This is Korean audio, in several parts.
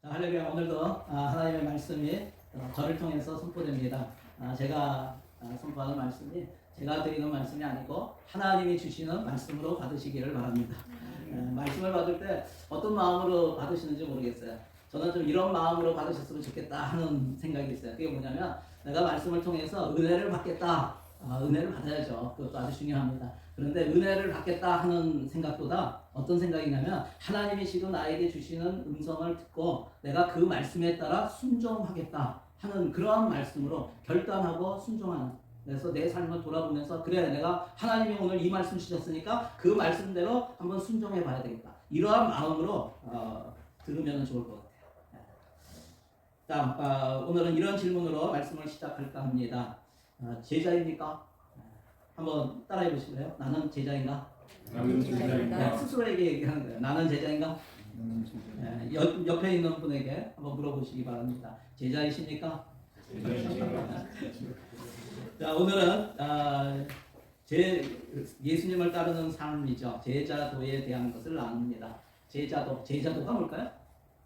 할렐루야. 오늘도 하나님의 말씀이 저를 통해서 선포됩니다. 제가 선포하는 말씀이 제가 드리는 말씀이 아니고 하나님이 주시는 말씀으로 받으시기를 바랍니다. 말씀을 받을 때 어떤 마음으로 받으시는지 모르겠어요. 저는 좀 이런 마음으로 받으셨으면 좋겠다 하는 생각이 있어요. 그게 뭐냐면 내가 말씀을 통해서 은혜를 받겠다. 은혜를 받아야죠. 그것도 아주 중요합니다. 그런데 은혜를 받겠다 하는 생각보다 어떤 생각이냐면 하나님이 지금 나에게 주시는 음성을 듣고 내가 그 말씀에 따라 순종하겠다 하는 그러한 말씀으로 결단하고 순종하는, 그래서 내 삶을 돌아보면서 그래 내가 하나님이 오늘 이 말씀 주셨으니까 그 말씀대로 한번 순종해 봐야 되겠다, 이러한 마음으로 들으면 좋을 것 같아요. 자, 오늘은 이런 질문으로 말씀을 시작할까 합니다. 제자입니까? 한번 따라해 보실래요? 나는 제자인가? 나는 제자인가? 스스로에게 얘기하는 거예요. 나는 제자인가? 옆에 있는 분에게 한번 물어보시기 바랍니다. 제자이십니까? 제자입니까? 자, 오늘은 예수님을 따르는 삶이죠. 제자도에 대한 것을 나눕니다. 제자도가 뭘까요?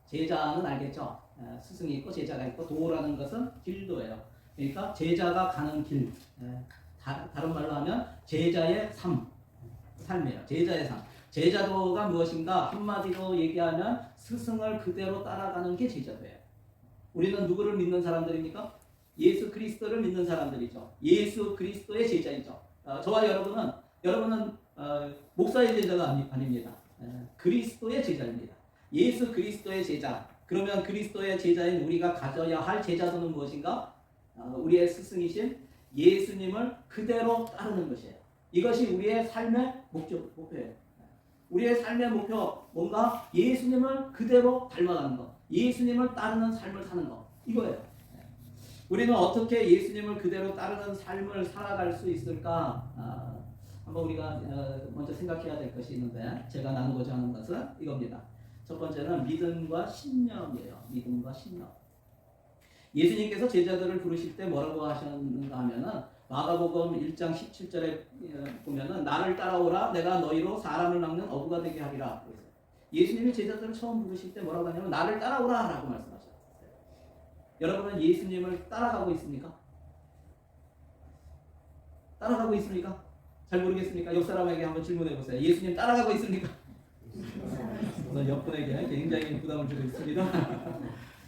제자는 알겠죠? 스승이 있고 제자가 있고 도라는 것은 길도예요. 그러니까 제자가 가는 길, 다른 말로 하면 제자의 삶이에요. 제자의 삶. 제자도가 무엇인가? 한마디로 얘기하면 스승을 그대로 따라가는 게 제자도예요. 우리는 누구를 믿는 사람들입니까? 예수 그리스도를 믿는 사람들이죠. 예수 그리스도의 제자이죠. 저와 여러분은 목사의 제자가 아닙니다. 그리스도의 제자입니다. 예수 그리스도의 제자. 그러면 그리스도의 제자인 우리가 가져야 할 제자도는 무엇인가? 우리의 스승이신 예수님을 그대로 따르는 것이에요. 이것이 우리의 삶의 목표예요. 우리의 삶의 목표 뭔가? 예수님을 그대로 닮아가는 것, 예수님을 따르는 삶을 사는 것, 이거예요. 우리는 어떻게 예수님을 그대로 따르는 삶을 살아갈 수 있을까? 한번 우리가 먼저 생각해야 될 것이 있는데, 제가 나누고자 하는 것은 이겁니다. 첫 번째는 믿음과 신념이에요. 믿음과 신념. 예수님께서 제자들을 부르실 때 뭐라고 하셨는가 하면은 마가복음 1장 17절에 보면은 나를 따라오라 내가 너희로 사람을 낚는 어부가 되게 하리라. 예수님이 제자들을 처음 부르실 때 뭐라고 하냐면 나를 따라오라 라고 말씀하셨어요. 여러분은 예수님을 따라가고 있습니까? 따라가고 있습니까? 잘 모르겠습니까? 옆 사람에게 한번 질문해 보세요. 예수님 따라가고 있습니까? 오늘 옆분에게 굉장히 부담을 주고 있습니다.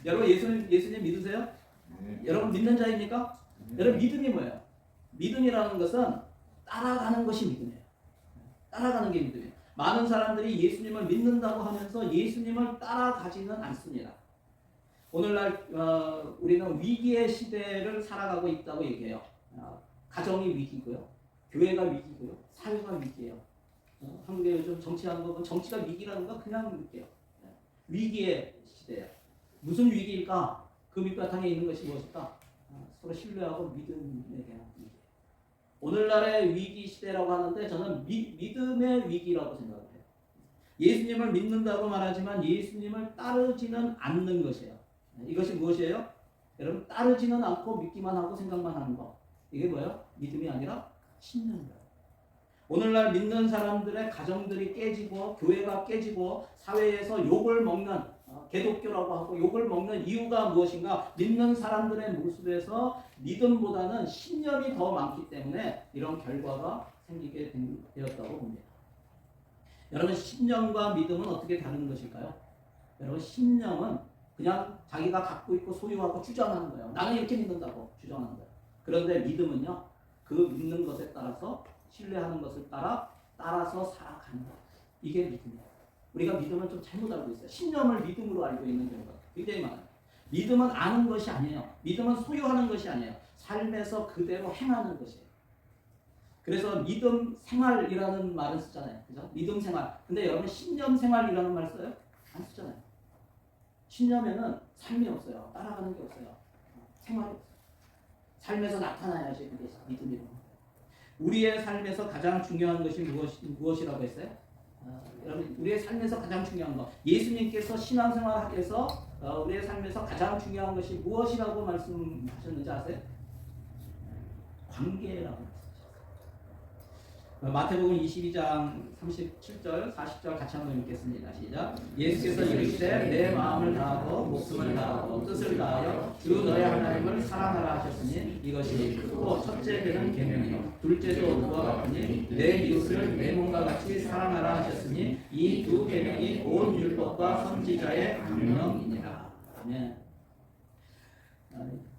여러분 예수님 믿으세요? 네. 여러분 믿는 자입니까? 여러분 믿음이 뭐예요? 믿음이라는 것은 따라가는 것이 믿음이에요. 따라가는 게 믿음이에요. 많은 사람들이 예수님을 믿는다고 하면서 예수님을 따라가지는 않습니다. 오늘날 우리는 위기의 시대를 살아가고 있다고 얘기해요. 가정이 위기고요, 교회가 위기고요, 사회가 위기예요. 한국에 요즘 정치하는 거 보면 정치가 위기라는 거 그냥 느껴요. 위기의 시대예요. 무슨 위기일까? 그 밑바탕에 있는 것이 무엇일까? 서로 신뢰하고 믿음에 대한 위기. 오늘날의 위기 시대라고 하는데 저는 믿음의 위기라고 생각을 해요. 예수님을 믿는다고 말하지만 예수님을 따르지는 않는 것이에요. 이것이 무엇이에요? 여러분, 따르지는 않고 믿기만 하고 생각만 하는 거. 이게 뭐예요? 믿음이 아니라 신념이에요. 오늘날 믿는 사람들의 가정들이 깨지고 교회가 깨지고 사회에서 욕을 먹는, 개독교라고 하고 욕을 먹는 이유가 무엇인가? 믿는 사람들의 모습에서 믿음보다는 신념이 더 많기 때문에 이런 결과가 생기게 되었다고 봅니다. 여러분, 신념과 믿음은 어떻게 다른 것일까요? 여러분, 신념은 그냥 자기가 갖고 있고 소유하고 주장하는 거예요. 나는 이렇게 믿는다고 주장하는 거예요. 그런데 믿음은요, 그 믿는 것에 따라서 신뢰하는 것을 따라서 살아가는 것. 이게 믿음이에요. 우리가 믿음을 좀 잘못 알고 있어요. 신념을 믿음으로 알고 있는 경우가 굉장히 많아요. 믿음은 아는 것이 아니에요. 믿음은 소유하는 것이 아니에요. 삶에서 그대로 행하는 것이에요. 그래서 믿음 생활이라는 말을 쓰잖아요. 그죠? 믿음 생활. 근데 여러분 신념 생활이라는 말 써요? 안 쓰잖아요. 신념에는 삶이 없어요. 따라가는 게 없어요. 생활이 없어요. 삶에서 나타나야지 그게 믿음이라는 거예요. 우리의 삶에서 가장 중요한 것이 무엇이라고 했어요? 여러분, 우리의 삶에서 가장 중요한 것, 예수님께서 신앙생활에서 우리의 삶에서 가장 중요한 것이 무엇이라고 말씀하셨는지 아세요? 관계라고 말씀하셨어요. 마태복음 22장 37절 40절 같이 한번 읽겠습니다. 시작. 예수께서 이르시되 내 마음을 다하고 사랑하라 하셨으니 이것이 크고 첫째 되는 계명이요 둘째도 그와 같으니 내 이웃을 내 몸과 같이 사랑하라 하셨으니 이 두 계명이 온 율법과 선지자의 강령이니라. 아멘.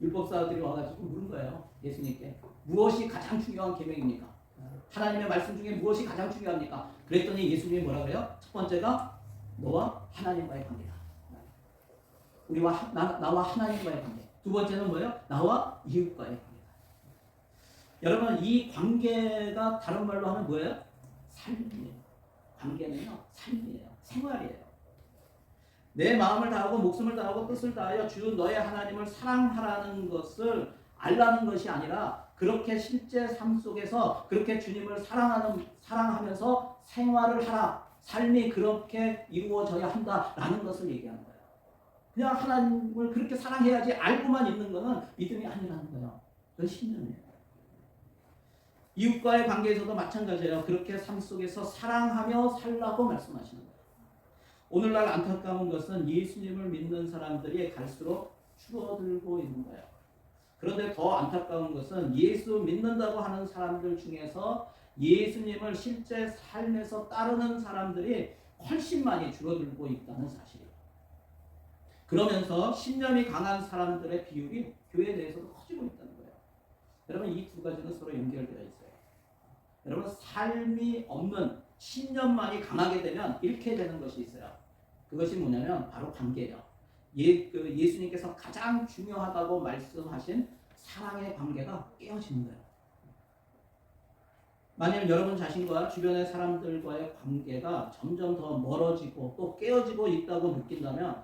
율법사들이 와가지고 물은 거예요. 예수님께 무엇이 가장 중요한 계명입니까? 하나님의 말씀 중에 무엇이 가장 중요합니까? 그랬더니 예수님이 뭐라 그래요? 첫 번째가 너와 하나님과의 관계다. 나와 하나님과의 관계. 두 번째는 뭐예요? 나와 이웃과의 관계다. 여러분 이 관계가 다른 말로 하면 뭐예요? 삶이에요. 관계는요 삶이에요. 생활이에요. 내 마음을 다하고 목숨을 다하고 뜻을 다하여 주 너의 하나님을 사랑하라는 것을 알라는 것이 아니라 그렇게 실제 삶 속에서 그렇게 주님을 사랑하면서 생활을 하라. 삶이 그렇게 이루어져야 한다라는 것을 얘기하는 거예요. 그냥 하나님을 그렇게 사랑해야지 알고만 있는 것은 믿음이 아니라는 거예요. 그건 신념이에요. 이웃과의 관계에서도 마찬가지예요. 그렇게 삶 속에서 사랑하며 살라고 말씀하시는 거예요. 오늘날 안타까운 것은 예수님을 믿는 사람들이 갈수록 줄어들고 있는 거예요. 그런데 더 안타까운 것은 예수 믿는다고 하는 사람들 중에서 예수님을 실제 삶에서 따르는 사람들이 훨씬 많이 줄어들고 있다는 사실이에요. 그러면서 신념이 강한 사람들의 비율이 교회 내에서도 커지고 있다는 거예요. 여러분 이 두 가지는 서로 연결되어 있어요. 여러분 삶이 없는 신념만이 강하게 되면 잃게 되는 것이 있어요. 그것이 뭐냐면 바로 관계예요. 예수님께서 가장 중요하다고 말씀하신 사랑의 관계가 깨어지는 거예요. 만약 여러분 자신과 주변의 사람들과의 관계가 점점 더 멀어지고 또 깨어지고 있다고 느낀다면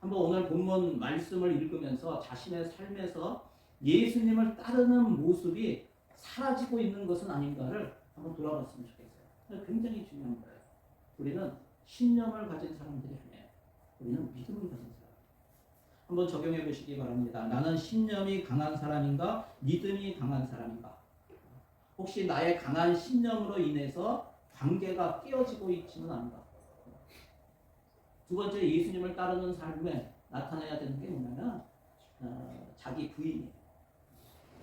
한번 오늘 본문 말씀을 읽으면서 자신의 삶에서 예수님을 따르는 모습이 사라지고 있는 것은 아닌가를 한번 돌아봤으면 좋겠어요. 굉장히 중요한 거예요. 우리는 신념을 가진 사람들이 아니에요. 우리는 믿음을 가진 사람. 한번 적용해 보시기 바랍니다. 나는 신념이 강한 사람인가? 믿음이 강한 사람인가? 혹시 나의 강한 신념으로 인해서 관계가 깨어지고 있지는 않은가? 두 번째, 예수님을 따르는 삶에 나타나야 되는 게 뭐냐면 자기 부인이에요.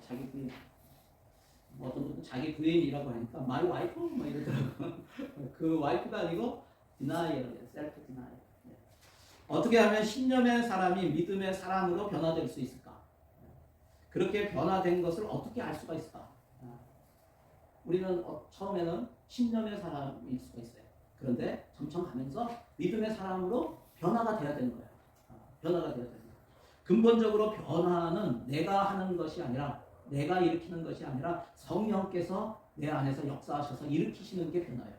자기 부인. 어떤 분은 자기 부인이라고 하니까 my wife 뭐 이러더라고요. 그 와이프가 아니고 denial이에요. self denial. 어떻게 하면 신념의 사람이 믿음의 사람으로 변화될 수 있을까? 그렇게 변화된 것을 어떻게 알 수가 있을까? 우리는 처음에는 신념의 사람일 수가 있어요. 그런데 점점 가면서 믿음의 사람으로 변화가 돼야 되는 거예요. 변화가 돼야 되는 거예요. 근본적으로 변화는 내가 하는 것이 아니라 내가 일으키는 것이 아니라 성령께서 내 안에서 역사하셔서 일으키시는 게 변화예요.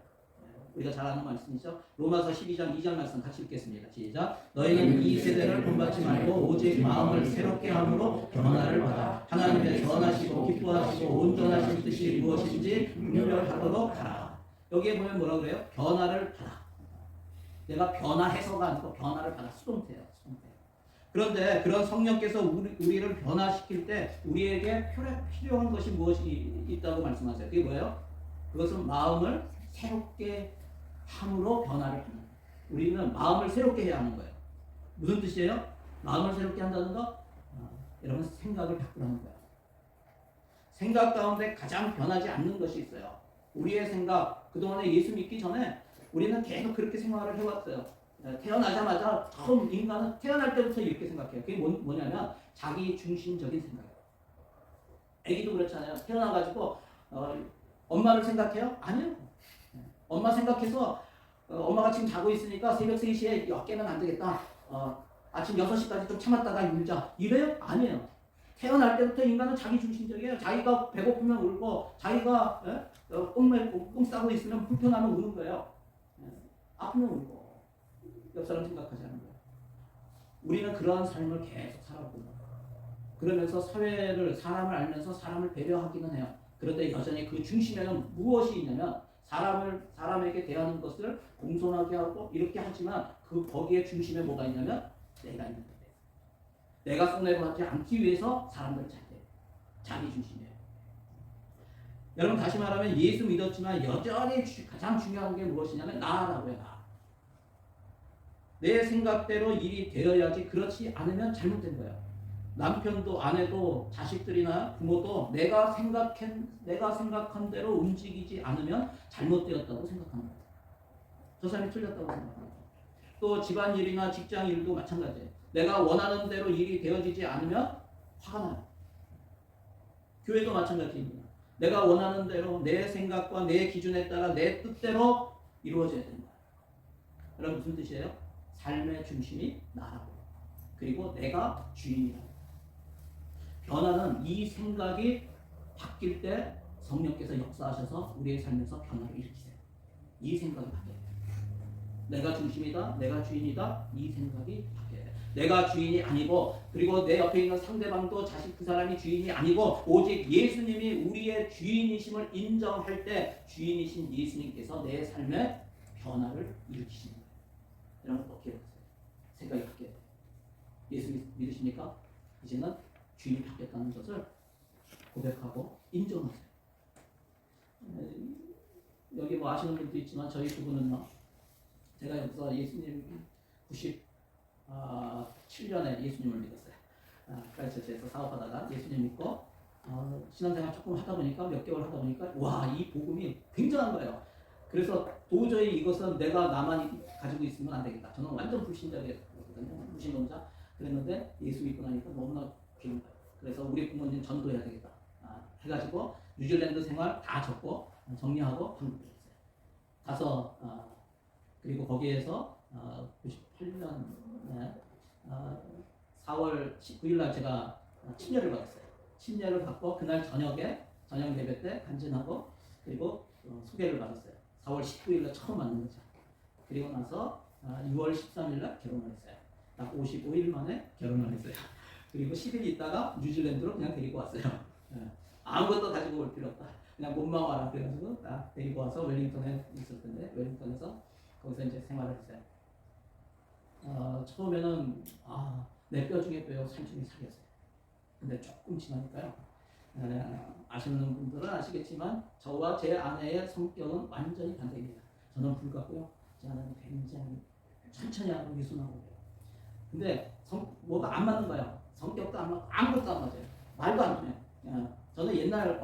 우리가 잘 아는 말씀이죠. 로마서 12장 2절 말씀 같이 읽겠습니다. 시작. 너희는 이 세대를 본받지 말고 오직 마음을 새롭게 함으로 변화를 받아 하나님의 선하시고 기뻐하시고 온전하신 뜻이 무엇인지 분별하도록 하라. 여기에 보면 뭐라 그래요? 변화를 받아. 내가 변화해서가 아니고 변화를 받아. 수동태예요. 수동태. 그런데 그런 성령께서 우리를 변화시킬 때 우리에게 필요한 것이 무엇이 있다고 말씀하세요? 그게 뭐예요? 그것은 마음을 새롭게 함으로 변화를 하는 거예요. 우리는 마음을 새롭게 해야 하는 거예요. 무슨 뜻이에요? 마음을 새롭게 한다는 거? 여러분 생각을 바꾸라는 거예요. 생각 가운데 가장 변하지 않는 것이 있어요. 우리의 생각, 그동안에 예수 믿기 전에 우리는 계속 그렇게 생활을 해왔어요. 태어나자마자 처음 인간은 태어날 때부터 이렇게 생각해요. 그게 뭐냐면 자기 중심적인 생각이에요. 애기도 그렇잖아요. 태어나가지고 엄마를 생각해요? 아니요. 엄마 생각해서 엄마가 지금 자고 있으니까 새벽 3시에 깨면 안 되겠다. 아침 6시까지 좀 참았다가 울자. 이래요? 아니에요. 태어날 때부터 인간은 자기 중심적이에요. 자기가 배고프면 울고 자기가 꽁 싸고 있으면 불편하면 우는 거예요. 아프면 울고. 옆 사람 생각하지 않는 거예요. 우리는 그러한 삶을 계속 살아오고 그러면서 사람을 알면서 사람을 배려하기는 해요. 그런데 여전히 그 중심에는 무엇이 있냐면 사람에게 대하는 것을 공손하게 하고 이렇게 하지만 거기에 중심에 뭐가 있냐면 내가 있는 거예요. 내가 손해보지 않기 위해서 사람들을 잘 때 자기 중심이에요. 여러분 다시 말하면 예수 믿었지만 여전히 가장 중요한 게 무엇이냐면 나라고요. 나. 내 생각대로 일이 되어야지 그렇지 않으면 잘못된 거예요. 남편도 아내도 자식들이나 부모도 내가 생각한 대로 움직이지 않으면 잘못되었다고 생각하는 거예요. 저 사람이 틀렸다고 생각하는 거예요. 또 집안일이나 직장일도 마찬가지예요. 내가 원하는 대로 일이 되어지지 않으면 화가 나요. 교회도 마찬가지입니다. 내가 원하는 대로 내 생각과 내 기준에 따라 내 뜻대로 이루어져야 되는 거예요. 여러분 무슨 뜻이에요? 삶의 중심이 나라고. 그리고 내가 주인이라고. 변화는 이 생각이 바뀔 때 성령께서 역사하셔서 우리의 삶에서 변화를 일으키세요. 이 생각이 바뀌어야 돼요. 내가 중심이다, 내가 주인이다, 이 생각이 바뀌어야 돼요. 내가 주인이 아니고, 그리고 내 옆에 있는 상대방도 자식 그 사람이 주인이 아니고, 오직 예수님이 우리의 주인이심을 인정할 때 주인이신 예수님께서 내 삶에 변화를 일으키시는 거예요. 여러분 어떻게 해보세요? 생각이 바뀌어야 돼요. 예수 믿으십니까? 이제는 주인이 바뀌었다는 것을 고백하고 인정하세요. 여기 뭐 아시는 분도 있지만 저희 두 분은요, 제가 여기서 예수님 97년에 예수님을 믿었어요. 크라이스처치에서 사업하다가 예수님 믿고 신앙생활 조금 하다 보니까 몇 개월 하다 보니까 와, 이 복음이 굉장한 거예요. 그래서 도저히 이것은 내가 나만 가지고 있으면 안 되겠다. 저는 완전 불신자였거든요. 불신론자. 그랬는데 예수 믿고 나니까 너무나 좋은 거예요. 그래서 우리 부모님 전도해야 되겠다. 해가지고 뉴질랜드 생활 다 적고 정리하고 한국에 왔어요. 가서 그리고 거기에서 98년 4월 19일 날 제가 침례를 받았어요. 침례를 받고 그날 저녁에 저녁 예배 때 간증하고 그리고 소개를 받았어요. 4월 19일 날 처음 만난 거죠. 그리고 나서 6월 13일 날 결혼을 했어요. 딱 55일 만에 결혼을 했어요. 그리고 10일 있다가 뉴질랜드로 그냥 데리고 왔어요. 아무것도 가지고 올 필요 없다. 그냥 몸만 와라. 그래가지고 딱 데리고 와서 웰링턴에 있을 텐데 웰링턴에서 거기서 이제 생활을 했어요. 처음에는 내 뼈 중에 뼈요 삼촌이 살렸어요. 근데 조금 지나니까요. 아시는 분들은 아시겠지만 저와 제 아내의 성격은 완전히 반대입니다. 저는 불같고요. 제 아내는 굉장히 천천히 하고 유순하고 그래요. 근데 뭐가 안 맞는 거예요. 성격도 안 맞고 아무것도 안 맞아요. 말도 안 통해요. 저는 옛날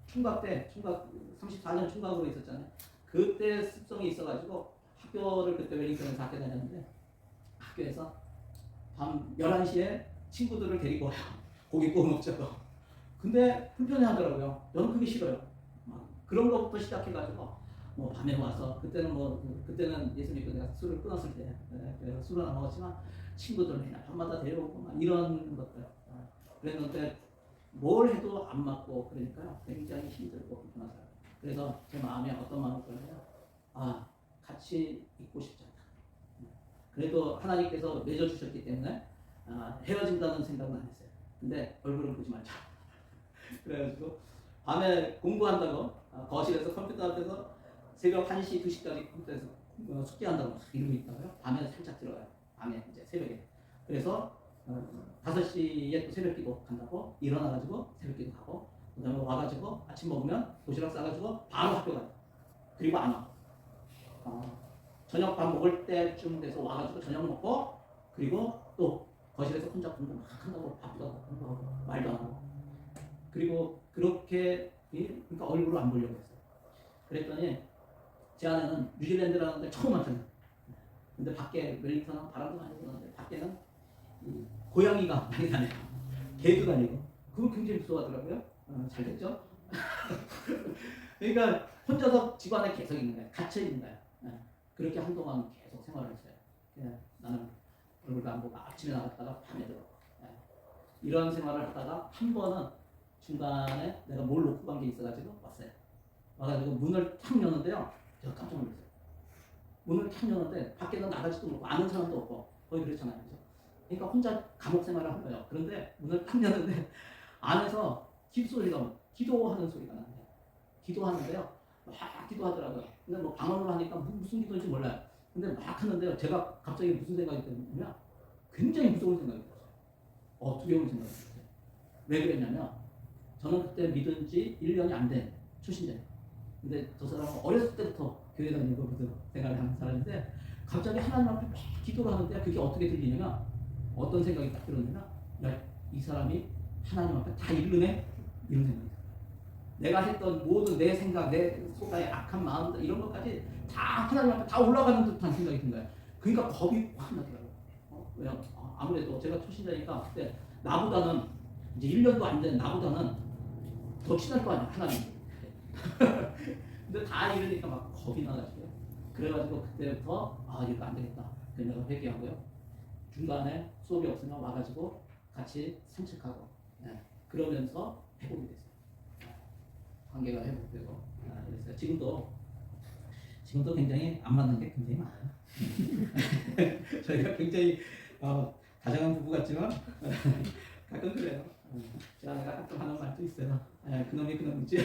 총각 34년 총각으로 있었잖아요. 그때 습성이 있어가지고 학교를 그때 웰링턴에서 학교 다녔는데 학교에서 밤 11시에 친구들을 데리고 와요. 고기 구워 먹자고. 근데 불편해 하더라고요. 저는 그게 싫어요. 그런 것부터 시작해가지고 뭐 밤에 와서 그때는 예수 믿고 내가 술을 끊었을 때 술은 안 먹었지만 친구들 그냥 밤마다 데려오고 막 이런 것들 그랬는데 뭘 해도 안 맞고 그러니까요 굉장히 힘들고 불편하더라고요. 그래서 제 마음에 어떤 마음이 들어요? 같이 있고 싶지 않다. 그래도 하나님께서 맺어주셨기 때문에 헤어진다는 생각은 안 했어요. 근데 얼굴을 보지 말자. 그래가지고 밤에 공부한다고 거실에서 컴퓨터 앞에서 새벽 1시, 2시까지 컴퓨터에서 숙제한다고 이러고 있다가요. 밤에 살짝 들어가요. 밤에 이제 새벽에. 그래서 5시에 또 새벽기도 간다고 일어나가지고 새벽기도 가고 그다음에 와가지고 아침 먹으면 도시락 싸가지고 바로 학교 가요. 그리고 안 와. 저녁 밥 먹을 때쯤 돼서 와가지고 저녁 먹고 그리고 또 거실에서 혼자 공부 막 한다고 바쁘다고 공부하고 말도 안 하고 그리고 그렇게 그러니까 얼굴을 안 보려고 했어요. 그랬더니 제 아내는 뉴질랜드라는 데 처음 왔잖아요. 근데 밖에 웰링턴은 바람도 많이 부는데 밖에는 고양이가 많이 다녀요. 개도 다니고 그거 굉장히 무서워하더라고요. 잘 됐죠? 그러니까 혼자서 집 안에 계속 있는 거예요. 갇혀 있는 거예요. 그렇게 한동안 계속 생활을 했어요. 나는 얼굴도 안 보고 아침에 나갔다가 밤에 들어오고 이런 생활을 하다가 한 번은 중간에 내가 뭘 놓고 간 게 있어가지고 왔어요. 와가지고 문을 탁 여는데요. 제가 깜짝 놀랐어요. 문을 탁 여는데 밖에는 나가지도 못하고 아는 사람도 없고 거의 그렇잖아요. 그죠? 그러니까 혼자 감옥 생활을 한 거예요. 그런데 문을 탁 여는데 안에서 기도하는 소리가 나는데요. 기도하는데요. 막 기도하더라고요. 근데 뭐 방언으로 하니까 무슨 기도인지 몰라요. 근데 막 하는데요. 제가 갑자기 무슨 생각이 드냐면 굉장히 무서운 생각이 들었어요. 두려운 생각이 들었어요. 왜 그랬냐면 저는 그때 믿은 지 1년이 안 된 초신자예요. 근데 저 사람은 어렸을 때부터 교회 다니고 생활을 하는 사람인데 갑자기 하나님 앞에 막 기도를 하는데 그게 어떻게 들리냐면 어떤 생각이 딱 들었냐면 야, 이 사람이 하나님 앞에 다 이르네? 이런 생각이 들어요. 내가 했던 모든 내 생각, 내 속에 악한 마음들 이런 것까지 다 하나님 앞에 다 올라가는 듯한 생각이 든 거예요. 그러니까 겁이 확 나더라고요. 왜요? 아무래도 제가 초신자니까 그때 나보다는 이제 1년도 안 된 나보다는 더 친할 거 아니야, 하나님. 근데 다 이러니까 막 겁이 나가지고요. 그래가지고 그때부터 이거 안 되겠다. 그래서 내가 회개하고요. 중간에 수업이 없으면 와가지고 같이 산책하고 그러면서 회복이 됐어요. 관계가 회복되고 그랬어요. 지금도 굉장히 안 맞는 게 굉장히 많아요. 저희가 굉장히 다정한 부부 같지만 가끔 그래요. 제가 가끔 하는 말도 있어요. 그놈이 그놈이지.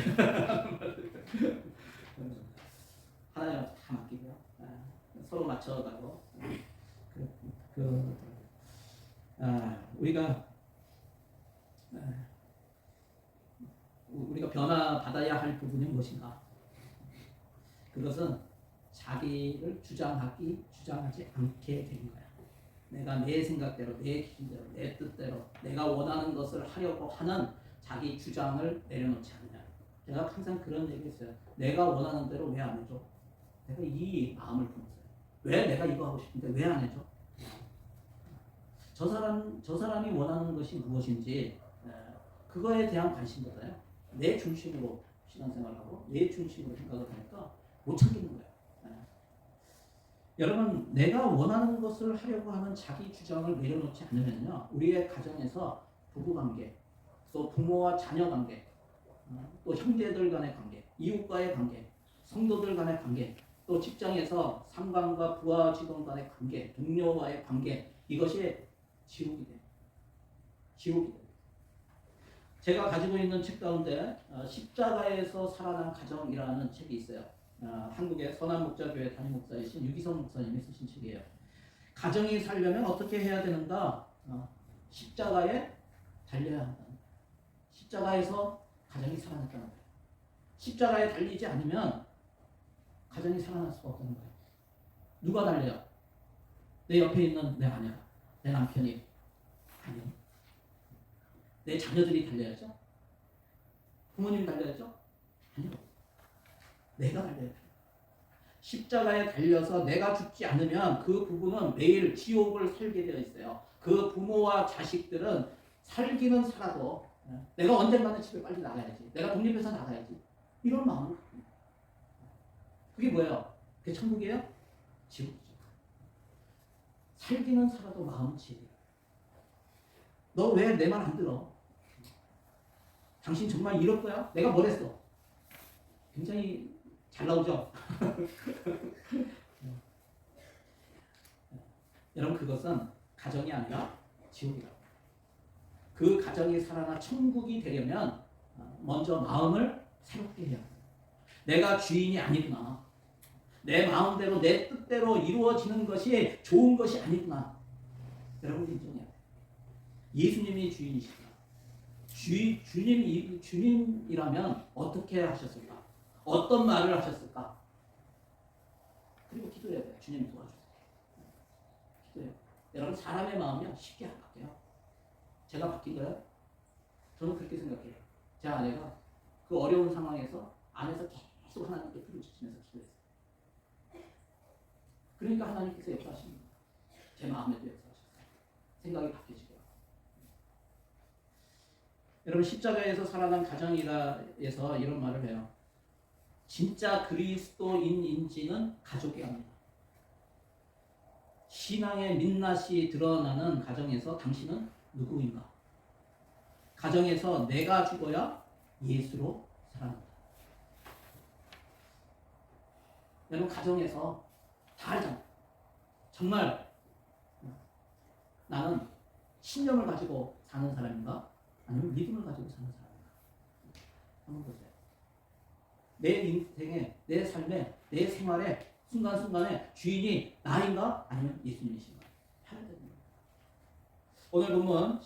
하나님한테 다 맡기고요. 서로 맞춰가고 우리가 변화받아야 할 부분이 무엇인가? 그것은 자기를 주장하지 않게 되는 거야. 내가 내 생각대로, 내 기준대로, 내 뜻대로 내가 원하는 것을 하려고 하는 자기 주장을 내려놓지 않냐. 제가 항상 그런 얘기했어요. 내가 원하는 대로 왜 안 해줘? 내가 이 마음을 품었어요. 왜 내가 이거 하고 싶은데 왜 안 해줘? 저 사람이 원하는 것이 무엇인지 그거에 대한 관심보다요. 내 중심으로 신앙생활하고 내 중심으로 생각을 하니까 못 참겠는 거예요. 여러분, 내가 원하는 것을 하려고 하는 자기 주장을 내려놓지 않으면요, 우리의 가정에서 부부관계, 또 부모와 자녀관계, 또 형제들 간의 관계, 이웃과의 관계, 성도들 간의 관계, 또 직장에서 상관과 부하 직원 간의 관계, 동료와의 관계, 이것이 지옥이 돼요. 지옥이 돼요. 제가 가지고 있는 책 가운데 십자가에서 살아난 가정이라는 책이 있어요. 한국의 선한목자교회 담임 목사이신 유기성 목사님이 쓰신 책이에요. 가정이 살려면 어떻게 해야 되는가? 십자가에 달려야 한다. 십자가에서 가정이 살아났다는 거예요. 십자가에 달리지 않으면 가정이 살아날 수가 없다는 거예요. 누가 달려요? 내 옆에 있는 내 아내가, 내 남편이, 아니요. 내 자녀들이 달려야죠. 부모님이 달려야죠. 아니요. 내가 달려야 돼요. 십자가에 달려서 내가 죽지 않으면 그 부부는 매일 지옥을 살게 되어 있어요. 그 부모와 자식들은 살기는 살아도 내가 언젠가는 집에 빨리 나가야지. 내가 독립해서 나가야지. 이런 마음을 갖고 있는 거예요. 그게 뭐예요? 그게 천국이에요? 지옥이죠. 살기는 살아도 마음은 지옥이에요. 너 왜 내 말 안 들어? 당신 정말 이럴 거야? 내가 뭘 했어? 굉장히 잘 나오죠? 여러분, 그것은 가정이 아니라 지옥이라고. 그 가정이 살아나 천국이 되려면 먼저 마음을 새롭게 해야 돼요. 내가 주인이 아니구나. 내 마음대로 내 뜻대로 이루어지는 것이 좋은 것이 아니구나. 여러분, 인정해야 돼요. 예수님이 주인이시구나. 주님이라면 어떻게 하셨을까? 어떤 말을 하셨을까? 그리고 기도해야 돼요. 주님 도와주세요. 기도해요. 여러분, 사람의 마음이요 쉽게 안 바뀌어요. 제가 바뀐 거예요? 저는 그렇게 생각해요. 제 아내가 그 어려운 상황에서 안에서 계속 하나님께 부르짖으면서 기도했어요. 그러니까 하나님께서 역사하시는 거예요. 제 마음에도 역사하셨어요. 생각이 바뀌어지고요. 여러분, 십자가에서 살아난 가정이라에서 이런 말을 해요. 진짜 그리스도인인지는 가족이 압니다. 신앙의 민낯이 드러나는 가정에서 당신은 누구인가? 가정에서 내가 죽어야 예수로 살아난다. 여러분, 가정에서 다 알잖아요. 정말 나는 신념을 가지고 사는 사람인가? 아니면 믿음을 가지고 사는 사람인가? 한번 보세요. 내 인생에, 내 삶에, 내 생활에 순간순간에 주인이 나인가? 아니면 예수님이신가? 해야 되는 거예요. 오늘 본문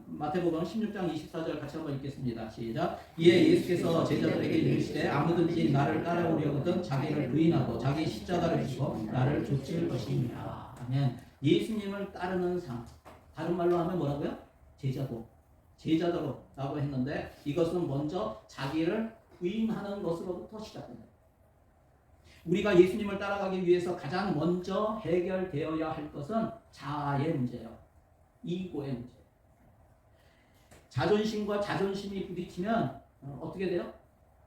마태복음 16장 24절 같이 한번 읽겠습니다. 시작. 이에 예수께서 제자들에게 이르시되 아무든지 나를 따라오려거든 자기를 부인하고 자기 십자가를 지고 나를 좇을 것이니라. 아멘. 예수님을 따르는 삶, 다른 말로 하면 뭐라고요? 제자도. 제자도라고 했는데 이것은 먼저 자기를 부인하는 것으로부터 시작됩니다. 우리가 예수님을 따라가기 위해서 가장 먼저 해결되어야 할 것은 자아의 문제예요. 이고의 문제. 자존심과 자존심이 부딪히면 어떻게 돼요?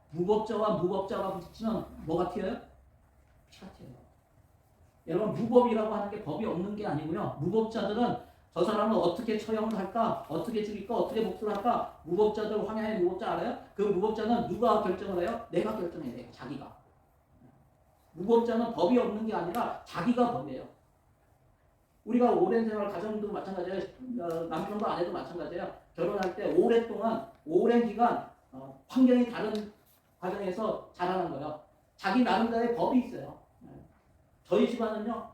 무법자와 무법자가 부딪히면 뭐가 튀어요? 피가 튀어요. 여러분 무법이라고 하는 게 법이 없는 게 아니고요. 무법자들은 저 사람을 어떻게 처형을 할까? 어떻게 죽일까? 어떻게 복수를 할까? 무법자들 황야의 무법자 알아요? 그 무법자는 누가 결정을 해요? 내가 결정해야 돼요. 자기가. 무법자는 법이 없는 게 아니라 자기가 법이에요. 우리가 오랜 생활 가정도 마찬가지예요. 남편과 아내도 마찬가지예요. 결혼할 때 오랫동안 오랜 기간 환경이 다른 가정에서 자라는 거예요. 자기 나름대로의 법이 있어요. 저희 집안은요.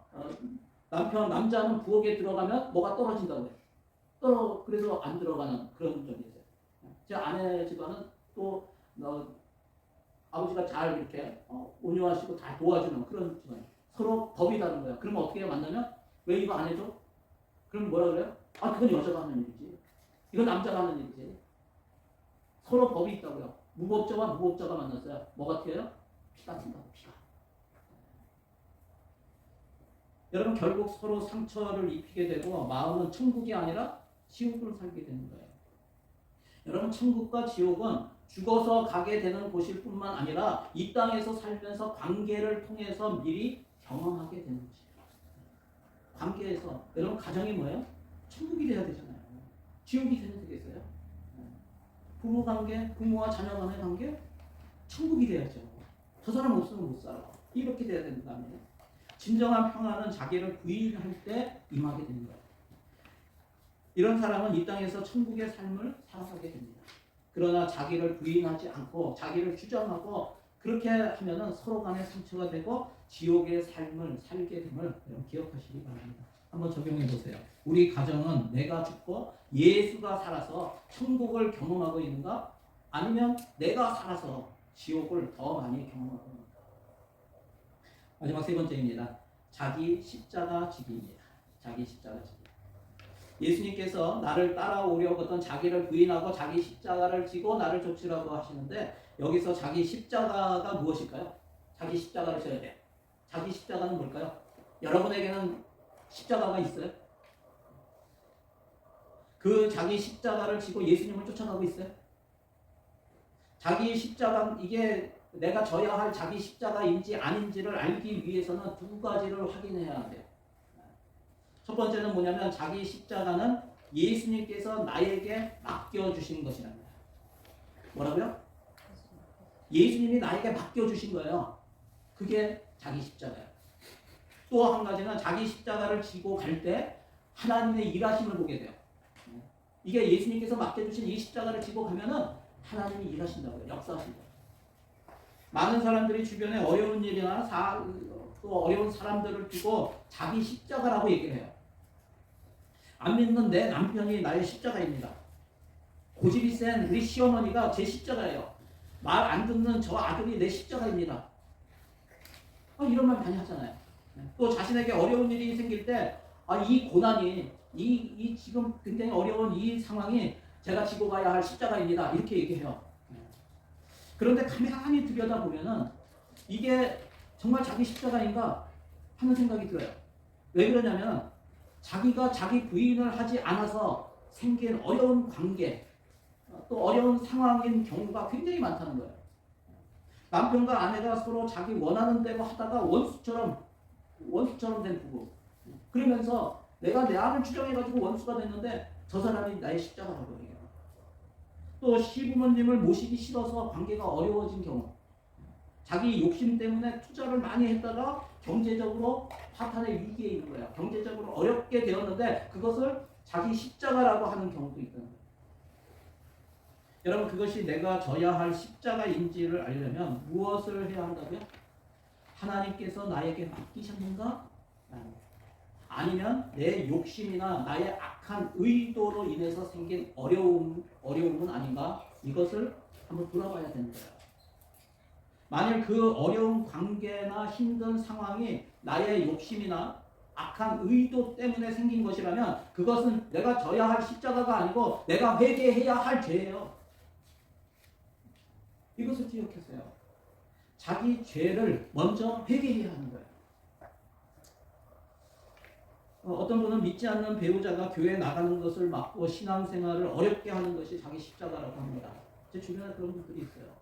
남자는 부엌에 들어가면 뭐가 떨어진다고 해요. 그래서 안 들어가는 그런 점이 있어요. 제 아내 집안은 또 아버지가 잘 이렇게 온유하시고 다 도와주는 그런 집안이에요. 서로 법이 다른 거예요. 그러면 어떻게 해요? 만나면 왜 이거 안 해줘? 그럼 뭐라 그래요? 아 그건 여자가 하는 일이지. 이건 남자가 하는 일이지. 서로 법이 있다고요. 무법자와 무법자가 만났어요. 뭐가 튀어요? 피가 튄다고. 피가. 여러분 결국 서로 상처를 입히게 되고 마음은 천국이 아니라 지옥을 살게 되는 거예요. 여러분 천국과 지옥은 죽어서 가게 되는 곳일 뿐만 아니라 이 땅에서 살면서 관계를 통해서 미리 경험하게 되는 것이에요. 관계에서 여러분 가정이 뭐예요? 천국이 돼야 되잖아요. 지옥이 되면 되겠어요? 부부 관계, 부모와 자녀 간의 관계 천국이 돼야죠. 저 사람 없으면 못 살아. 이렇게 돼야 되는 거 아니에요? 진정한 평화는 자기를 부인할 때 임하게 되는 거예요. 이런 사람은 이 땅에서 천국의 삶을 살아가게 됩니다. 그러나 자기를 부인하지 않고 자기를 주장하고 그렇게 하면은 서로 간에 상처가 되고 지옥의 삶을 살게 됨을 여러분 기억하시기 바랍니다. 한번 적용해 보세요. 우리 가정은 내가 죽고 예수가 살아서 천국을 경험하고 있는가? 아니면 내가 살아서 지옥을 더 많이 경험하고 있는가? 마지막 세 번째입니다. 자기 십자가 지기입니다. 자기 십자가 지기. 예수님께서 나를 따라오려거든 자기를 부인하고 자기 십자가를 지고 나를 쫓으라고 하시는데 여기서 자기 십자가가 무엇일까요? 자기 십자가를 져야 돼. 자기 십자가는 뭘까요? 여러분에게는 십자가가 있어요? 그 자기 십자가를 지고 예수님을 쫓아가고 있어요? 자기 십자가 이게 내가 져야 할 자기 십자가인지 아닌지를 알기 위해서는 두 가지를 확인해야 돼요. 첫 번째는 뭐냐면 자기 십자가는 예수님께서 나에게 맡겨주신 것이랍니다. 뭐라고요? 예수님이 나에게 맡겨주신 거예요. 그게 자기 십자가예요. 또 한 가지는 자기 십자가를 지고 갈 때 하나님의 일하심을 보게 돼요. 이게 예수님께서 맡겨주신 이 십자가를 지고 가면은 하나님이 일하신다고요. 역사하신다고요. 많은 사람들이 주변에 어려운 일이나 또 어려운 사람들을 두고 자기 십자가라고 얘기를 해요. 안 믿는 내 남편이 나의 십자가입니다. 고집이 센 우리 시어머니가 제 십자가예요. 말 안 듣는 저 아들이 내 십자가입니다. 이런 말 많이 하잖아요. 또 자신에게 어려운 일이 생길 때 이 고난이 이 지금 굉장히 어려운 이 상황이 제가 지고 가야 할 십자가입니다. 이렇게 얘기해요. 그런데 가만히 들여다보면은 이게 정말 자기 십자가인가 하는 생각이 들어요. 왜 그러냐면 자기가 자기 부인을 하지 않아서 생긴 어려운 관계 또 어려운 상황인 경우가 굉장히 많다는 거예요. 남편과 아내가 서로 자기 원하는 대로 하다가 원수처럼 된 부부. 그러면서 내가 내 아를 추정해가지고 원수가 됐는데 저 사람이 나의 십자가라고 얘기해요. 또 시부모님을 모시기 싫어서 관계가 어려워진 경우. 자기 욕심 때문에 투자를 많이 했다가 경제적으로 파탄의 위기에 있는 거예요. 경제적으로 어렵게 되었는데 그것을 자기 십자가라고 하는 경우도 있다는 거예요. 여러분 그것이 내가 져야 할 십자가인지를 알려면 무엇을 해야 한다고요? 하나님께서 나에게 맡기셨는가? 아니면 내 욕심이나 나의 악한 의도로 인해서 생긴 어려움은 아닌가? 이것을 한번 돌아봐야 되는 거예요. 만일 그 어려운 관계나 힘든 상황이 나의 욕심이나 악한 의도 때문에 생긴 것이라면 그것은 내가 져야 할 십자가가 아니고 내가 회개해야 할 죄예요. 이것을 기억하세요. 자기 죄를 먼저 회개해야 하는 거예요. 어떤 분은 믿지 않는 배우자가 교회에 나가는 것을 막고 신앙생활을 어렵게 하는 것이 자기 십자가라고 합니다. 제 주변에 그런 분들이 있어요.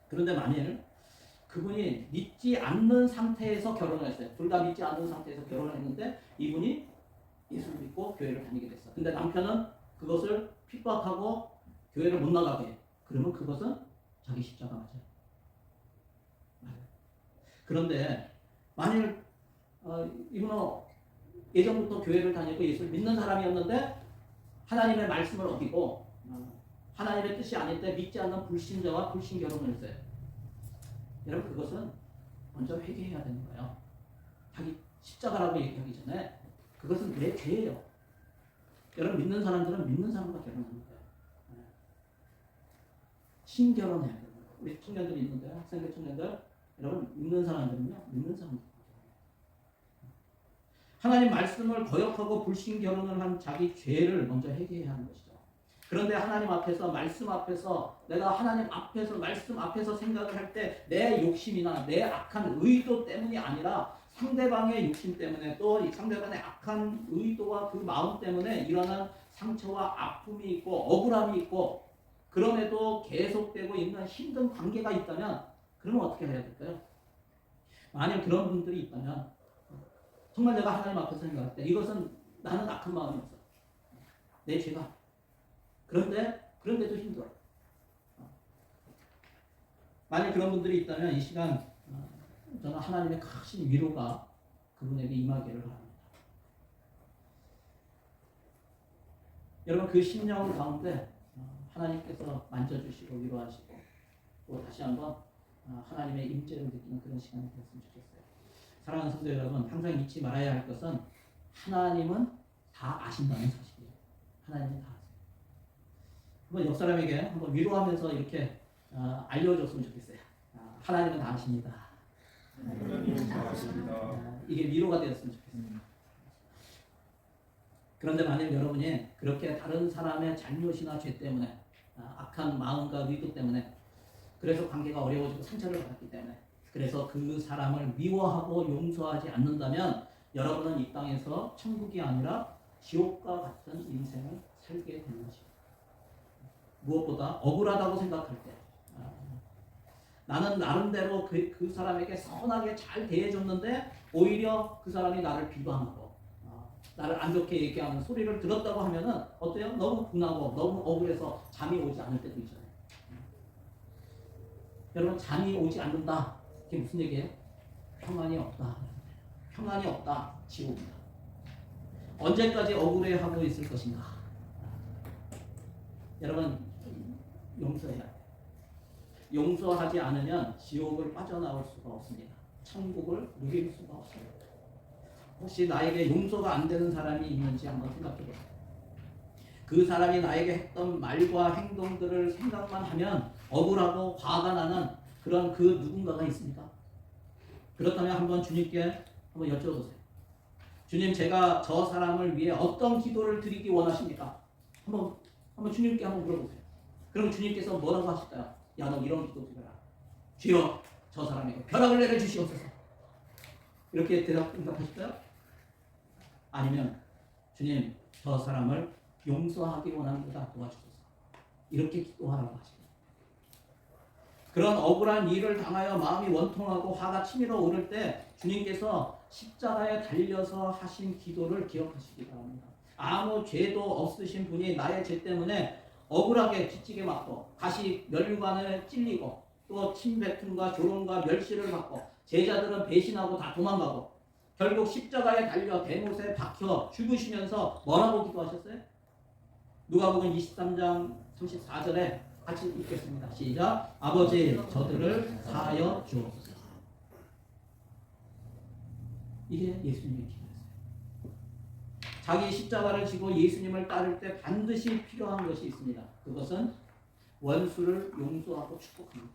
그런데 만일 그분이 믿지 않는 상태에서 결혼을 했어요. 둘 다 믿지 않는 상태에서 결혼을 했는데 이분이 예수를 믿고 교회를 다니게 됐어. 근데 남편은 그것을 핍박하고 교회를 못 나가게 해. 그러면 그것은 자기 십자가 맞아요. 그런데 만일 이분은 예전부터 교회를 다니고 예수를 믿는 사람이었는데 하나님의 말씀을 어기고 하나님의 뜻이 아닐 때 믿지 않는 불신자와 불신 결혼을 했어요. 여러분 그것은 먼저 회개해야 되는 거예요. 자기 십자가라고 얘기하기 전에 그것은 내 죄예요. 여러분 믿는 사람들은 믿는 사람과 결혼하는 거예요. 신결혼해야 돼요. 우리 청년들이 있는데요. 학생들 청년들 여러분 믿는 사람들은요. 믿는 사람들 하나님 말씀을 거역하고 불신 결혼을 한 자기 죄를 먼저 회개해야 하는 것이죠. 그런데 하나님 앞에서 말씀 앞에서 내가 하나님 앞에서 말씀 앞에서 생각을 할 때 내 욕심이나 내 악한 의도 때문이 아니라 상대방의 욕심 때문에 또 이 상대방의 악한 의도와 그 마음 때문에 일어난 상처와 아픔이 있고 억울함이 있고 그럼에도 계속되고 있는 힘든 관계가 있다면 그러면 어떻게 해야 될까요? 만약 그런 분들이 있다면 정말 내가 하나님 앞에서 생각할 때 이것은 나는 악한 마음이 없어. 내 죄가. 그런데도 힘들어. 만약 그런 분들이 있다면 이 시간 저는 하나님의 크신 위로가 그분에게 임하기를 바랍니다. 여러분 그 심령 가운데 하나님께서 만져주시고 위로하시고 또 다시 한번 하나님의 임재를 느끼는 그런 시간이 되었으면 좋겠어요. 사랑하는 성도 여러분, 항상 잊지 말아야 할 것은 하나님은 다 아신다는 사실이에요. 하나님은 다 아세요. 한번 옆 사람에게 한번 위로하면서 이렇게 알려줬으면 좋겠어요. 하나님은 다 아십니다. 하나님은 다 아십니다. 이게 위로가 되었으면 좋겠어요. 그런데 만약 여러분이 그렇게 다른 사람의 잘못이나 죄 때문에 악한 마음과 의도 때문에 그래서 관계가 어려워지고 상처를 받았기 때문에 그래서 그 사람을 미워하고 용서하지 않는다면 여러분은 이 땅에서 천국이 아니라 지옥과 같은 인생을 살게 되는 것입니다. 무엇보다 억울하다고 생각할 때 나는 나름대로 그 사람에게 선하게 잘 대해줬는데 오히려 그 사람이 나를 비방하고 나를 안 좋게 얘기하는 소리를 들었다고 하면은 어때요? 너무 분하고 너무 억울해서 잠이 오지 않을 때도 있잖아요. 여러분 잠이 오지 않는다. 그게 무슨 얘기예요? 평안이 없다. 평안이 없다. 지옥이다. 언제까지 억울해하고 있을 것인가? 여러분 용서해야 돼요. 용서하지 않으면 지옥을 빠져나올 수가 없습니다. 천국을 누릴 수가 없습니다. 혹시 나에게 용서가 안 되는 사람이 있는지 한번 생각해 보세요. 그 사람이 나에게 했던 말과 행동들을 생각만 하면 억울하고 화가 나는 그런 그 누군가가 있습니까? 그렇다면 한번 주님께 한번 여쭤보세요. 주님, 제가 저 사람을 위해 어떤 기도를 드리기 원하십니까? 한번 주님께 한번 물어보세요. 그럼 주님께서 뭐라고 하실까요? 야, 너 이런 기도 드려라. 주여, 저 사람에게 벼락을 내려 주시옵소서. 이렇게 대답하실까요? 아니면 주님, 저 사람을 용서하기 원합니다. 도와주소서. 이렇게 기도하라고 하십니다. 그런 억울한 일을 당하여 마음이 원통하고 화가 치밀어 오를 때 주님께서 십자가에 달려서 하신 기도를 기억하시기 바랍니다. 아무 죄도 없으신 분이 나의 죄 때문에 억울하게 뒷지게 맞고 가시 멸관을 찔리고 또 침뱉음과 조롱과 멸시를 받고 제자들은 배신하고 다 도망가고 결국 십자가에 달려 대못에 박혀 죽으시면서 뭐라고 기도하셨어요? 누가복음 23장 34절에 같이 읽겠습니다. 시작. 아버지, 저들을 사하여 주옵소서. 이게 예수님의 기도였어요. 자기 십자가를 지고 예수님을 따를 때 반드시 필요한 것이 있습니다. 그것은 원수를 용서하고 축복합니다.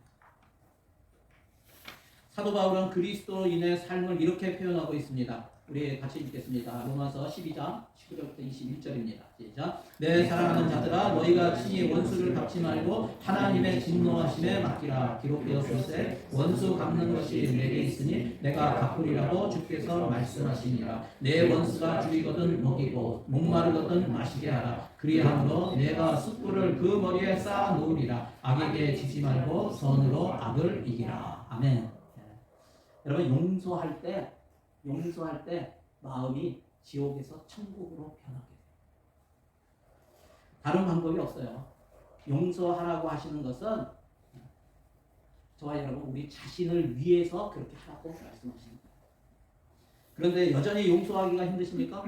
사도 바울은 그리스도인의 삶을 이렇게 표현하고 있습니다. 우리 같이 읽겠습니다. 로마서 12장 19절부터 21절입니다. 시작. 내 사랑하는 자들아 너희가 친히 원수를 갚지 말고 하나님의 진노하심에 맡기라. 기록되었을때 원수 갚는 것이 내게 있으니 내가 갚으리라고 주께서 말씀하시니라. 내 원수가 줄이거든 먹이고 목마르거든 마시게 하라. 그리함으로 내가 숯불을 그 머리에 쌓아 놓으리라. 악에게 지지 말고 선으로 악을 이기라. 아멘. 여러분 용서할 때 마음이 지옥에서 천국으로 변하게 돼요. 다른 방법이 없어요. 용서하라고 하시는 것은 저와 여러분 우리 자신을 위해서 그렇게 하라고 말씀하십니다. 그런데 여전히 용서하기가 힘드십니까?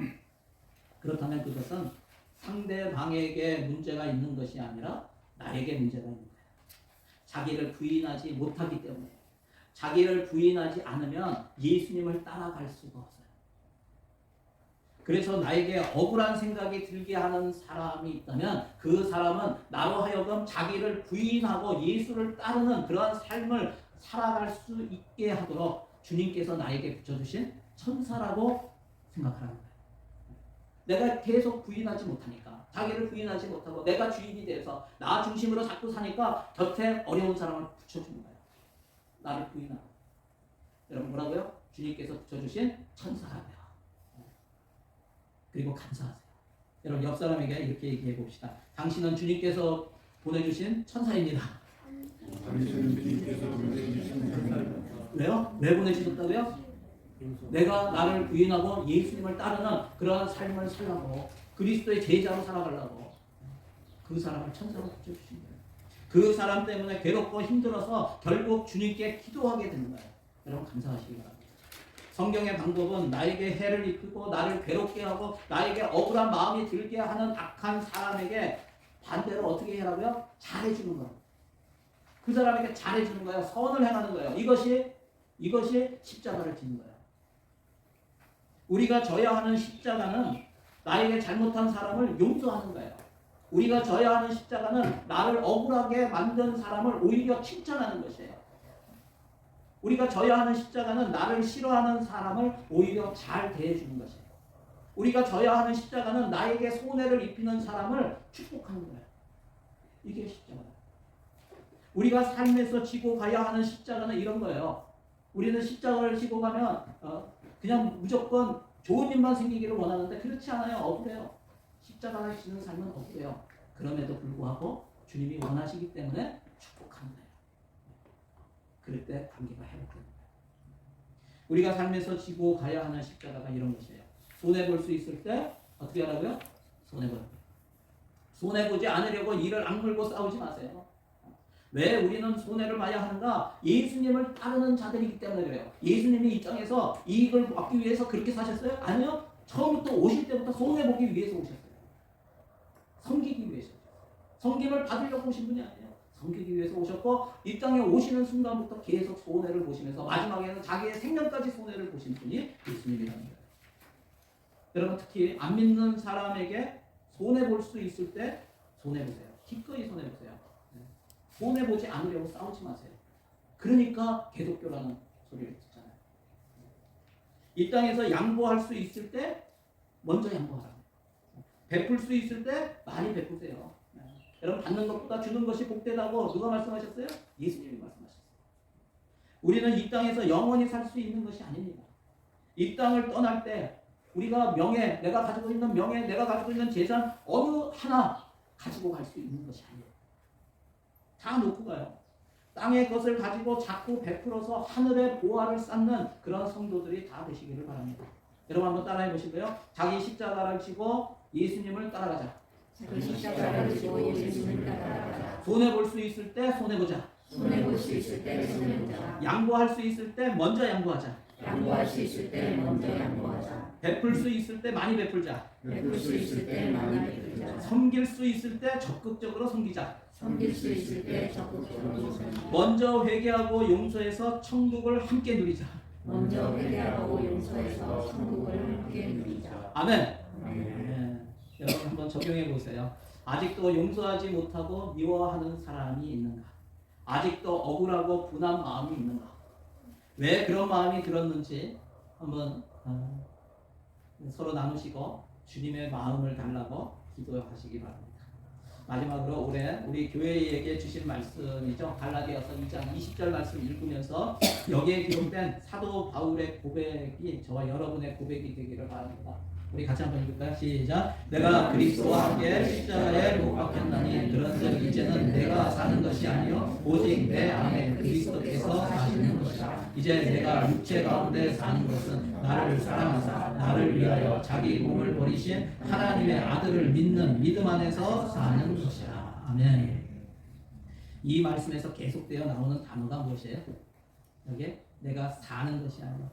그렇다면 그것은 상대방에게 문제가 있는 것이 아니라 나에게 문제가 있는 거예요. 자기를 부인하지 못하기 때문에. 자기를 부인하지 않으면 예수님을 따라갈 수가 없어요. 그래서 나에게 억울한 생각이 들게 하는 사람이 있다면 그 사람은 나로 하여금 자기를 부인하고 예수를 따르는 그러한 삶을 살아갈 수 있게 하도록 주님께서 나에게 붙여주신 천사라고 생각하라는 거예요. 내가 계속 부인하지 못하니까, 자기를 부인하지 못하고 내가 주인이 돼서 나 중심으로 자꾸 사니까 곁에 어려운 사람을 붙여주는 거예요. 나를 부인하고. 여러분 뭐라고요? 주님께서 붙여주신 천사라고요. 그리고 감사하세요. 여러분 옆 사람에게 이렇게 얘기해 봅시다. 당신은 주님께서 보내주신 천사입니다. 왜요? 왜 보내주셨다고요? 내가 나를 부인하고 예수님을 따르는 그러한 삶을 살라고, 그리스도의 제자로 살아가려고 그 사람을 천사로 붙여주신 거예요. 그 사람 때문에 괴롭고 힘들어서 결국 주님께 기도하게 되는 거예요. 여러분 감사하시기 바랍니다. 성경의 방법은 나에게 해를 입히고 나를 괴롭게 하고 나에게 억울한 마음이 들게 하는 악한 사람에게 반대로 어떻게 해라고요? 잘해주는 거예요. 그 사람에게 잘해주는 거예요. 선을 행하는 거예요. 이것이 십자가를 지는 거예요. 우리가 져야 하는 십자가는 나에게 잘못한 사람을 용서하는 거예요. 우리가 져야 하는 십자가는 나를 억울하게 만든 사람을 오히려 칭찬하는 것이에요. 우리가 져야 하는 십자가는 나를 싫어하는 사람을 오히려 잘 대해주는 것이에요. 우리가 져야 하는 십자가는 나에게 손해를 입히는 사람을 축복하는 거예요. 이게 십자가예요. 우리가 삶에서 지고 가야 하는 십자가는 이런 거예요. 우리는 십자가를 지고 가면 그냥 무조건 좋은 일만 생기기를 원하는데 그렇지 않아요. 억울해요. 십자가를 지는 삶은 억울해요. 그럼에도 불구하고 주님이 원하시기 때문에 축복하는 거예요. 그럴 때 관계가 회복되는 거예요. 우리가 삶에서 지고 가야 하는 십자가가 이런 것이에요. 손해볼 수 있을 때 어떻게 하라고요? 손해보는 거예요. 손해보지 않으려고 이를 악물고 싸우지 마세요. 왜 우리는 손해를 봐야 하는가? 예수님을 따르는 자들이기 때문에 그래요. 예수님이 이 땅에서 이익을 얻기 위해서 그렇게 사셨어요? 아니요. 처음부터 오실 때부터 손해보기 위해서 오셨어요. 섬기기 위해서. 섬김을 받으려고 오신 분이 아니에요. 섬기기 위해서 오셨고 이 땅에 오시는 순간부터 계속 손해를 보시면서 마지막에는 자기의 생명까지 손해를 보신 분이 예수님이라는 거예요. 여러분 특히 안 믿는 사람에게 손해볼 수 있을 때 손해보세요. 기꺼이 손해보세요. 손해보지 않으려고 싸우지 마세요. 그러니까 개독교라는 소리를 듣잖아요. 이 땅에서 양보할 수 있을 때 먼저 양보하라. 베풀 수 있을 때 많이 베푸세요. 여러분 받는 것보다 주는 것이 복되다고 누가 말씀하셨어요? 예수님이 말씀하셨어요. 우리는 이 땅에서 영원히 살 수 있는 것이 아닙니다. 이 땅을 떠날 때 우리가 명예, 내가 가지고 있는 명예, 내가 가지고 있는 재산 어느 하나 가지고 갈 수 있는 것이 아니에요. 다 놓고 가요. 땅의 것을 가지고 자꾸 베풀어서 하늘의 보화를 쌓는 그런 성도들이 다 되시기를 바랍니다. 여러분 한번 따라해 보시고요. 자기 십자가를 지고 예수님을 따라가자. 자기 십자가를 지고 예수님을 따라가자. 손해볼 수 있을 때 손해보자. 손해볼 수 있을 때 손해보자. 양보할 수 있을 때 먼저 양보하자. 양보할 수 있을 때 먼저 양보하자. 베풀 수 있을 때 많이 베풀자. 베풀 수 있을 때 많이 베풀자. 섬길 수 있을 때 적극적으로 섬기자. 섬길 수 있을 때 적극적으로 섬기자. 먼저 회개하고 용서해서 천국을 함께 누리자. 먼저 회개하고 용서해서 천국을 함께 누리자. 아멘. 여러분 한번 적용해 보세요. 아직도 용서하지 못하고 미워하는 사람이 있는가? 아직도 억울하고 분한 마음이 있는가? 왜 그런 마음이 들었는지 한번 서로 나누시고 주님의 마음을 달라고 기도하시기 바랍니다. 마지막으로 올해 우리 교회에게 주신 말씀이죠. 갈라디아서 2장 20절 말씀 읽으면서 여기에 기록된 사도 바울의 고백이 저와 여러분의 고백이 되기를 바랍니다. 우리 같이 한번 읽을까요? 시작. 내가 그리스도와 함께 십자가에 못 박혔나니 그런즉 이제는 내가 사는 것이 아니요 오직 내 안에 그리스도께서 사시는 것이라. 이제 내가 육체 가운데 사는 것은 나를 사랑하사 나를 위하여 자기 몸을 버리신 하나님의 아들을 믿는 믿음 안에서 사는 것이라. 아멘. 이 말씀에서 계속되어 나오는 단어가 무엇이에요? 여기에 내가 사는 것이 아니라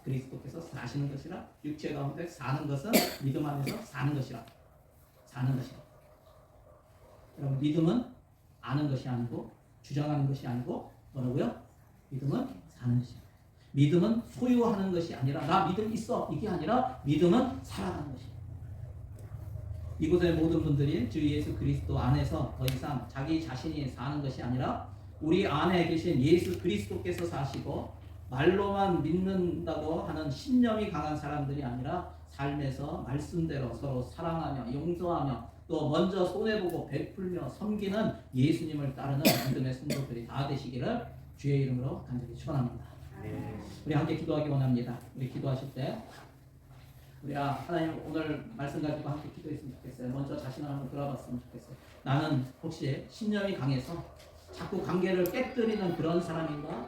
그리스도께서 사시는 것이라. 육체 가운데 사는 것은 믿음 안에서 사는 것이라. 사는 것이라. 여러분, 믿음은 아는 것이 아니고 주장하는 것이 아니고 뭐라고요? 믿음은 사는 것이야. 믿음은 소유하는 것이 아니라 나 믿음 있어 이게 아니라 믿음은 살아가는 것이야. 이곳의 모든 분들이 주 예수 그리스도 안에서 더 이상 자기 자신이 사는 것이 아니라 우리 안에 계신 예수 그리스도께서 사시고 말로만 믿는다고 하는 신념이 강한 사람들이 아니라 삶에서 말씀대로 서로 사랑하며 용서하며 또 먼저 손해보고 베풀며 섬기는 예수님을 따르는 믿음의 성도들이 다 되시기를 주의 이름으로 간절히 축원합니다. 우리 함께 기도하기 원합니다. 우리 기도하실 때 우리 하나님 오늘 말씀 가지고 함께 기도했으면 좋겠어요. 먼저 자신을 한번 돌아봤으면 좋겠어요. 나는 혹시 신념이 강해서 자꾸 관계를 깨뜨리는 그런 사람인가?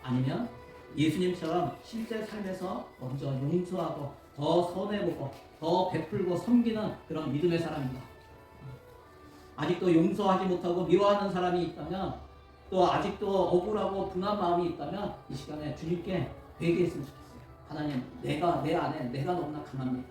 아니면 예수님처럼 실제 삶에서 먼저 용서하고 더 손해보고 더 베풀고 섬기는 그런 믿음의 사람인가? 아직도 용서하지 못하고 미워하는 사람이 있다면 또 아직도 억울하고 분한 마음이 있다면 이 시간에 주님께 회개했으면 좋겠어요. 하나님, 내가 내 안에 내가 너무나 강합니다.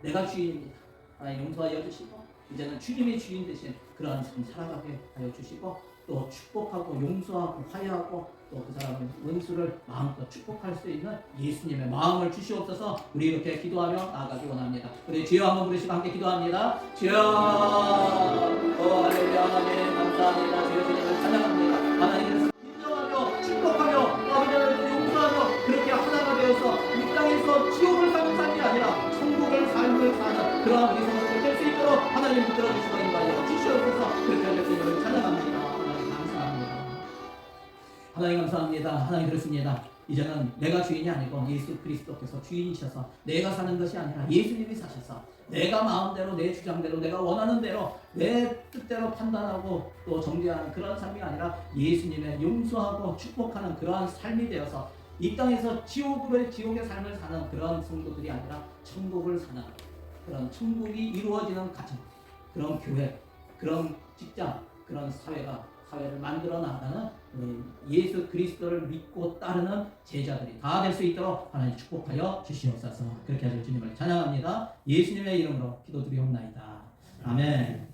내가 주인입니다. 하나님 용서하여 주시고 이제는 주님이 주인 되신 그러한 삶 살아가게 하여 주시고 또 축복하고 용서하고 화해하고 또 그 사람의 원수를 마음껏 축복할 수 있는 예수님의 마음을 주시옵소서. 우리 이렇게 기도하며 나아가기 원합니다. 우리 주여 한번 부르시고 함께 기도합니다. 주여 할렐루야 하나님 감사합니다. 주여 주님을 찬양합니다. 하나님께서 인정하며 축복하며 아버지를 용서하며 그렇게 하나가 되어서 이 땅에서 지옥을 사는 삶이 아니라 천국을 삶을 사는 그러한 우리 성도들 될 수 있도록 하나님 붙들어 주시고 인도하여 주시옵소서. 그렇게 할 수 있는 찬양합니다. 하나님 감사합니다. 하나님 그렇습니다. 이제는 내가 주인이 아니고 예수 그리스도께서 주인이셔서 내가 사는 것이 아니라 예수님이 사셔서 내가 마음대로 내 주장대로 내가 원하는 대로 내 뜻대로 판단하고 또 정죄하는 그런 삶이 아니라 예수님의 용서하고 축복하는 그러한 삶이 되어서 이 땅에서 지옥의 삶을 사는 그런 성도들이 아니라 천국을 사는 그런 천국이 이루어지는 가정, 그런 교회, 그런 직장, 그런 사회를 만들어 나가는 예수 그리스도를 믿고 따르는 제자들이 다 될 수 있도록 하나님 축복하여 주시옵소서. 그렇게 하실 주님을 찬양합니다. 예수님의 이름으로 기도드리옵나이다. 아멘.